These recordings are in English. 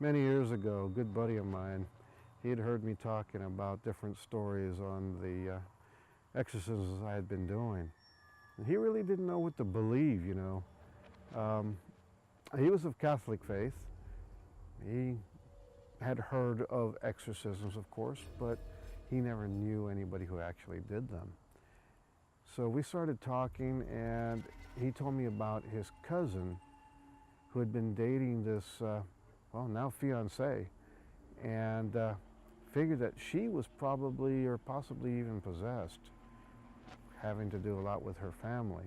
Many years ago, a good buddy of mine, he had heard me talking about different stories on the exorcisms I had been doing. And he really didn't know what to believe, you know. Um, he was of Catholic faith. He had heard of exorcisms, of course, but he never knew anybody who actually did them. So we started talking, and he told me about his cousin who had been dating this, now fiancé, and figured that she was probably or possibly even possessed, having to do a lot with her family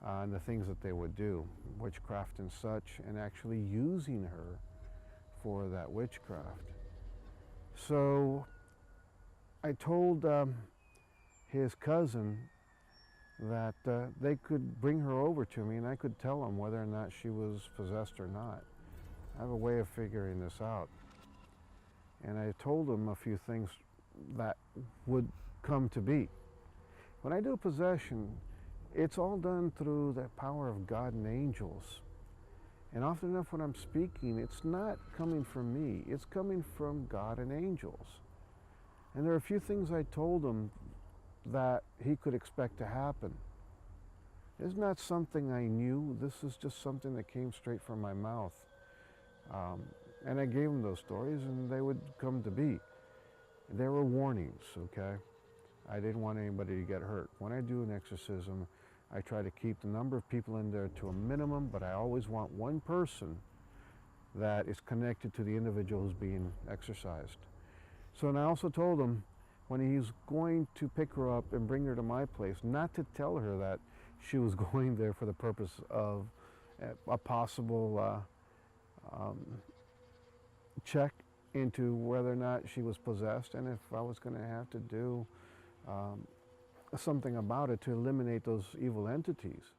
and the things that they would do, witchcraft and such, and actually using her for that witchcraft. So I told his cousin that they could bring her over to me and I could tell them whether or not she was possessed or not. I have a way of figuring this out. And I told him a few things that would come to be. When I do possession, it's all done through the power of God and angels. And often enough when I'm speaking, it's not coming from me, it's coming from God and angels. And there are a few things I told him that he could expect to happen. It's not something I knew, this is just something that came straight from my mouth. And I gave him those stories and they would come to be. There were warnings, okay? I didn't want anybody to get hurt. When I do an exorcism, I try to keep the number of people in there to a minimum, but I always want one person that is connected to the individual who's being exorcised. So, and I also told him when he's going to pick her up and bring her to my place, not to tell her that she was going there for the purpose of a possible check into whether or not she was possessed, and if I was going to have to do something about it to eliminate those evil entities.